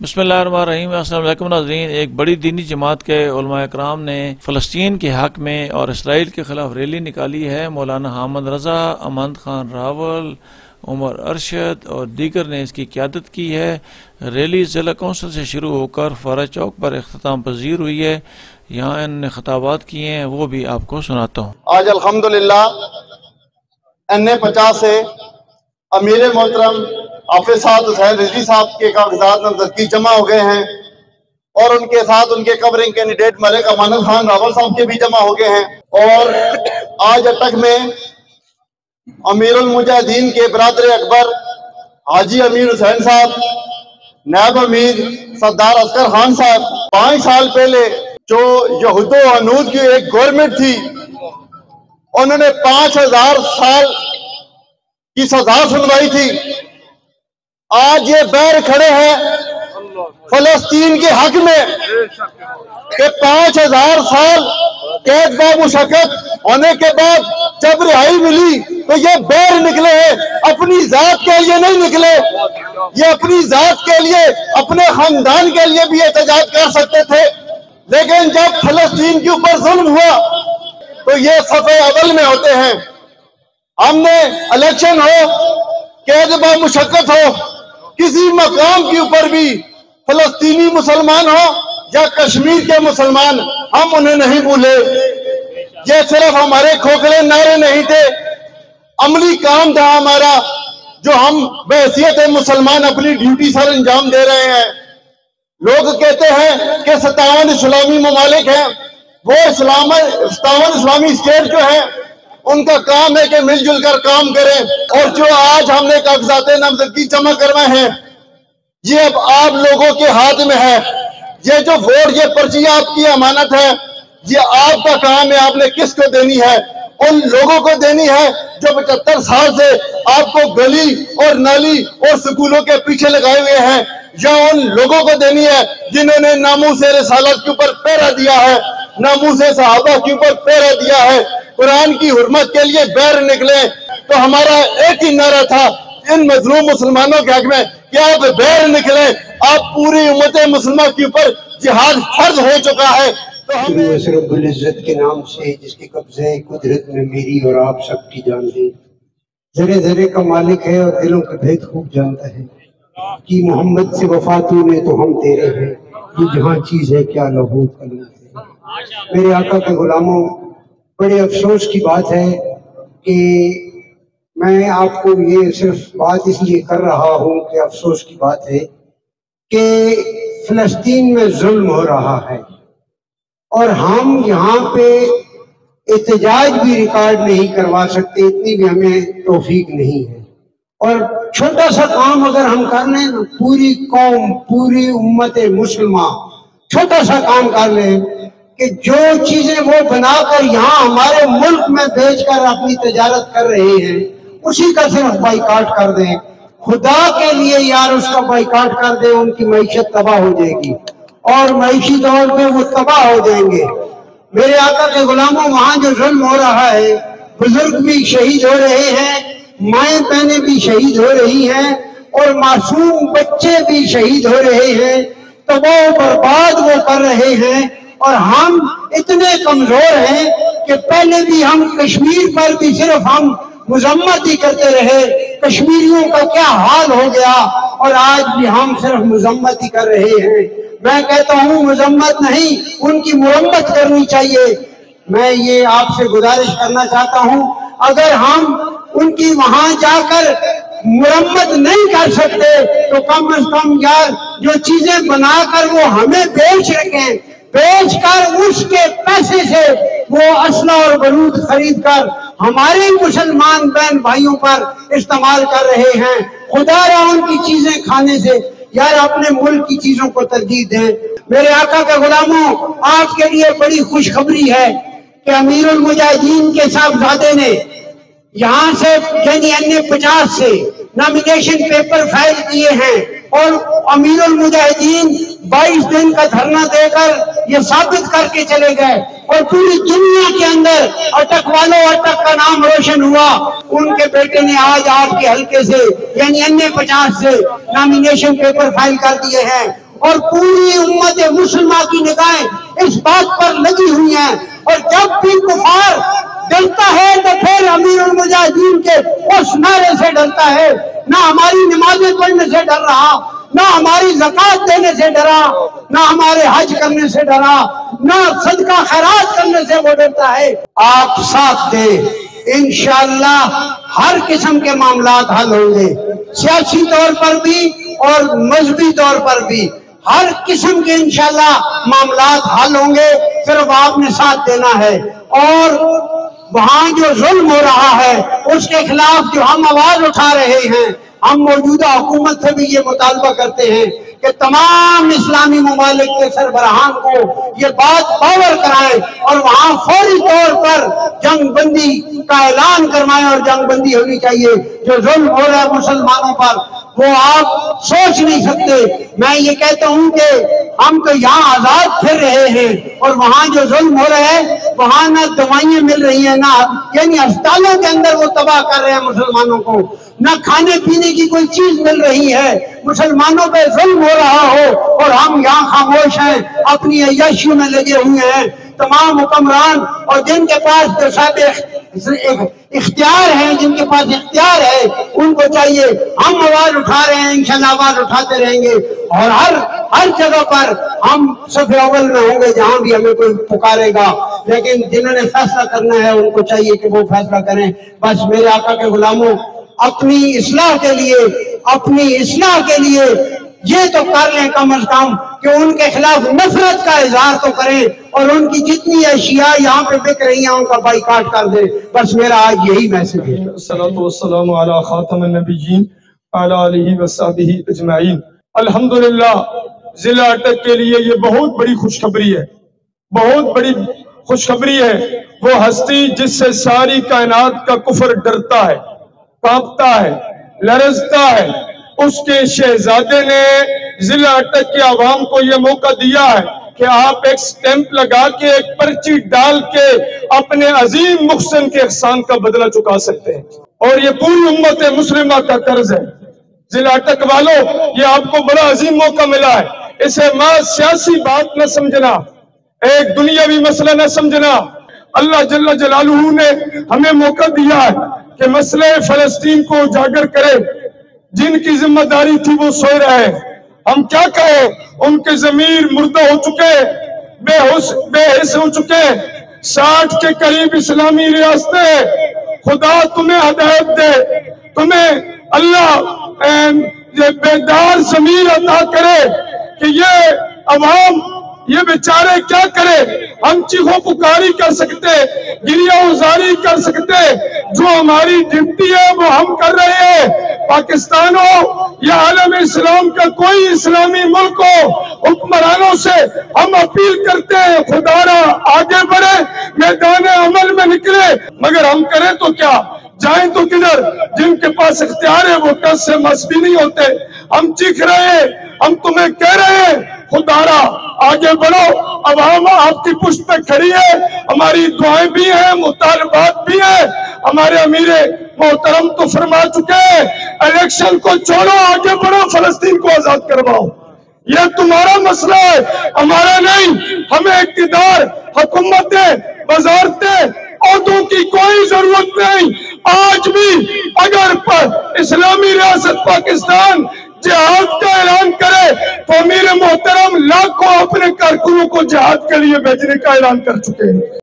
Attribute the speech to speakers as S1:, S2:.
S1: बिस्मिल्लाहिर्रहमानिर्रहीम। अस्सलाम वालेकुम नाज़रीन। एक बड़ी दीनी जमात के उलमा इकराम ने फ़लस्तीन के हक़ में और इसराइल के ख़िलाफ़ रैली निकाली है। मौलाना हामिद रज़ा, अमन खान रावल, उमर अरशद और दीगर ने इसकी क़यादत की है। रैली ज़िला कौंसिल से शुरू होकर फौरा चौक पर इख्तिताम पज़ीर हुई है। यहाँ इन्होंने खिताबात किए हैं, वो भी आपको सुनाता हूँ।
S2: आज अल्हम्दुलिल्लाह NA-50 से अमीर मोहतरम हाफिज साहब हुसैन रिजवी साहब के कागजात नामजदगी जमा हो गए हैं और उनके साथ उनके कवरिंग कैंडिडेट मलिक अमान खान रावल साहब के भी जमा हो गए हैं। और आज अटक में अमीरुल मुजाहिदीन के बरादर अकबर हाजी अमीर हुसैन साहब, नायब अमीर सरदार असगर खान साहब, 5 साल पहले जो यहूदो हनूद की एक गवर्नमेंट थी, उन्होंने 5000 साल की सजा सुनवाई थी। आज ये बैर खड़े हैं फलस्तीन के हक में कि 5000 साल कैद व मुशक्कत होने के बाद जब रिहाई मिली तो ये बैर निकले हैं, अपनी जात के लिए नहीं निकले। ये अपनी जात के लिए, अपने खानदान के लिए भी एहतजाज कर सकते थे, लेकिन जब फलस्तीन के ऊपर जुल्म हुआ तो ये सफ़े अव्वल में होते हैं। हमने इलेक्शन हो, कैद व मुशक्कत हो, किसी मकाम के ऊपर भी फलस्तीनी मुसलमान हो या कश्मीर के मुसलमान, हम उन्हें नहीं भूले। ये सिर्फ हमारे खोखले नारे नहीं थे, अमली काम था हमारा, जो हम बहैसियत मुसलमान अपनी ड्यूटी सर अंजाम दे रहे हैं। लोग कहते हैं कि 57 इस्लामी ममालिक हैं, वो 57 इस्लामी स्टेट जो है उनका काम है कि मिलजुल कर काम करें। और जो आज हमने कागजात नामजदगी जमा करवाए हैं, ये अब आप लोगों के हाथ में है। ये जो वोट, ये पर्ची आपकी अमानत है, ये आपका काम है। आपने किसको देनी है? उन लोगों को देनी है जो 75 साल से आपको गली और नाली और स्कूलों के पीछे लगाए हुए हैं, या उन लोगों को देनी है जिन्होंने नामूस रिसालत के ऊपर पहरा दिया है, नामूस सहाबा के ऊपर पहरा दिया है, कुरान की हुर्मत के लिए बैर निकले। तो हमारा एक ही नारा था इन मजलूम मुसलमानों के हक में कि आप बैर निकले। आप पूरी उम्मत मुसलमान के ऊपर जिहाद फर्ज हो चुका है। तो हम
S3: रब्बुल इज्जत के नाम से, जिसके कब्जे कुदरत में मेरी और आप सबकी जान है, जरे जरे का मालिक है और दिलों का भेद खूब जानता है कि मोहम्मद से वफा तूने तो हम तेरे हैं, ये जहाँ चीज है क्या लहू कलम है। मेरे आका के गुलामों, बड़े अफसोस की बात है कि मैं आपको ये सिर्फ बात इसलिए कर रहा हूँ कि अफसोस की बात है कि फिलिस्तीन में जुल्म हो रहा है और हम यहाँ पे एहतजाज भी रिकॉर्ड नहीं करवा सकते, इतनी भी हमें तौफीक नहीं है। और छोटा सा काम अगर हम कर लें, पूरी कौम, पूरी उम्मत मुसलमान छोटा सा काम कर लें कि जो चीजें वो बनाकर यहाँ हमारे मुल्क में बेचकर अपनी तजारत कर रहे हैं, उसी का सिर्फ बाइकाट कर दें। खुदा के लिए यार उसका बाइकाट कर दें, उनकी मईशत तबाह हो जाएगी और मईशी तौर पे वो तबाह हो जाएंगे। मेरे आका के गुलामों, वहां जो जुल्म हो रहा है, बुजुर्ग भी शहीद हो रहे हैं, माएँ बहनें भी शहीद हो रही हैं और मासूम बच्चे भी शहीद हो रहे हैं, तबाह बर्बाद वो कर रहे हैं। और हम इतने कमजोर हैं कि पहले भी हम कश्मीर पर भी सिर्फ हम मजम्मत ही करते रहे, कश्मीरियों का क्या हाल हो गया, और आज भी हम सिर्फ मजम्मत ही कर रहे हैं। मैं कहता हूँ मजम्मत नहीं, उनकी मुरम्मत करनी चाहिए। मैं ये आपसे गुजारिश करना चाहता हूँ, अगर हम उनकी वहां जाकर मुरम्मत नहीं कर सकते तो कम से कम यार जो चीजें बनाकर वो हमें बेच रखें, बेच कर उसके पैसे से वो असला और बारूद खरीद कर हमारे मुसलमान बहन भाइयों पर इस्तेमाल कर रहे हैं। खुदा रहा उनकी चीजें खाने से यार अपने मुल्क की चीजों को तरजीह दें। मेरे आका के गुलामों, आपके लिए बड़ी खुशखबरी है कि अमीरुल मुजाहिदीन के साहबजादे ने यहाँ से यानी NA-50 से नॉमिनेशन पेपर फाइल किए हैं और अमीरुल मुजाहिदीन 22 दिन का धरना देकर ये साबित करके चले गए और पूरी दुनिया के अंदर अटक वालों अटक का नाम रोशन हुआ। उनके बेटे ने आज आपके हल्के से यानी NA-50 से नॉमिनेशन पेपर फाइल कर दिए हैं اور پوری امت مسلمہ کی نگاہیں اس بات پر لگی ہوئی ہیں، اور جب بھی کفار ڈرتا ہے تو پھر امیر المجاہدین کے اس نعرے سے ڈرتا ہے، نہ ہماری نمازیں پڑھنے سے ڈر رہا، نہ ہماری زکوٰۃ دینے سے ڈرا، نہ ہمارے حج کرنے سے ڈرا، نہ صدقہ خیرات کرنے سے وہ ڈرتا ہے۔ آپ ساتھ دیں، انشاءاللہ ہر قسم کے معاملات حل ہوں گے، سیاسی طور پر بھی اور مذہبی طور پر بھی ہر قسم کے انشاءاللہ معاملات حل ہوں گے، صرف آپ نے ساتھ دینا ہے۔ اور وہاں جو ظلم ہو رہا ہے اس کے خلاف جو ہم آواز اٹھا رہے ہیں، ہم موجودہ حکومت سے بھی یہ مطالبہ کرتے ہیں کہ تمام اسلامی ممالک کے سربراہان کو یہ بات باور کرائیں اور وہاں فوری طور پر جنگ بندی کا اعلان کروائیں، اور جنگ بندی ہونی چاہیے۔ جو ظلم ہو رہا ہے مسلمانوں پر وہ آپ سوچ نہیں سکتے۔ میں یہ کہتا ہوں کہ ہم تو یہاں آزاد پھر رہے ہیں، اور وہاں جو ظلم ہو رہا ہے وہاں نہ دوائیں مل رہی ہیں، نہ یعنی ہسپتالوں کے اندر وہ تباہ کر رہے ہیں مسلمانوں کو، نہ کھانے پینے کی کوئی چیز مل رہی ہے، مسلمانوں پہ ظلم ہو رہا ہو اور ہم یہاں خاموش ہیں، اپنی عیاشیوں میں لگے ہوئے ہیں۔ تمام حکمران اور جن کے پاس جو صاحب اختیار ہیں، جن کے پاس اختیار ہے، ان کو چاہیے، ہم آواز اٹھا رہے ہیں، انشاءاللہ آواز اٹھاتے رہیں گے، اور ہر جگہ پر ہم صف اول میں ہوں گے جہاں بھی ہمیں کوئی پکارے گا۔ لیکن جنہوں نے فیصلہ کرنا ہے ان کو چاہیے کہ وہ فیصلہ کریں۔ بس میرے آقا کے غلاموں، اپنی اصلاح کے لیے یہ تو کر لیں کم از کم کہ ان کے خلاف نفرت کا اظہار تو کریں، اور ان کی جتنی اشیاء یہاں پہ بک رہی ہیں ان کا بائیکاٹ کر دیں۔ بس میرا آج یہی میسج ہے۔
S4: الصلاۃ والسلام علی خاتم النبیین وعلی آلہ وصحبہ اجمعین۔ الحمدللہ ضلع اٹک کے لیے یہ بہت بڑی خوشخبری ہے، بہت بڑی خوشخبری ہے۔ وہ ہستی جس سے ساری کائنات کا کفر ڈرتا ہے، کانپتا ہے، لرزتا ہے، اس کے شہزادے نے ضلع اٹک کے عوام کو یہ موقع دیا ہے کہ آپ ایک سٹیمپ لگا کے، ایک پرچی ڈال کے اپنے عظیم محسن کے احسان کا بدلہ چکا سکتے ہیں، اور یہ پوری امت مسلمہ کا قرض ہے۔ ضلع اٹک والوں، یہ آپ کو بڑا عظیم موقع ملا ہے، اسے سیاسی بات نہ سمجھنا، ایک دنیاوی مسئلہ نہ سمجھنا۔ اللہ جل جلالہ نے ہمیں موقع دیا ہے کہ مسئلہ فلسطین کو اجاگر کرے۔ جن کی ذمہ داری تھی وہ سوئے رہے، ہم کیا کہیں، ان کے ضمیر مردہ ہو چکے، بے حس ہو چکے۔ 60 کے قریب اسلامی ریاستیں، خدا تمہیں ہدایت دے، تمہیں اللہ یہ بیدار ضمیر عطا کرے کہ یہ عوام، یہ بیچارے کیا کرے۔ ہم چیخو پکاری کر سکتے، گریہ ازاری کر سکتے، جو ہماری ڈیوٹی ہے وہ ہم کر رہے ہیں۔ پاکستان ہو یا عالم اسلام کا کوئی اسلامی ملک ہو، حکمرانوں سے ہم اپیل کرتے ہیں خدا را آگے بڑھے، میدان عمل میں نکلے، مگر ہم کریں تو کیا، جائیں تو کدھر؟ جن کے پاس اختیار ہے وہ کس سے مس بھی نہیں ہوتے۔ ہم چیخ رہے ہیں، ہم تمہیں کہہ رہے ہیں خدا را آگے بڑھو، عوام آپ کی پشت پہ کھڑی ہے، ہماری دعائیں بھی ہیں، مطالبات بھی ہیں۔ ہمارے امیر محترم تو فرما چکے ہیں الیکشن کو چھوڑو، آگے بڑھو، فلسطین کو آزاد کرواؤ۔ یہ تمہارا مسئلہ ہے، ہمارا نہیں۔ ہمیں اقتدار، حکومتیں، وزارتیں، عہدوں کی کوئی ضرورت نہیں۔ آج بھی اگر اسلامی ریاست پاکستان جہاد کا اعلان کرے تو امیر محترم لاکھوں اپنے کارکنوں کو جہاد کے لیے بھیجنے کا اعلان کر چکے ہیں۔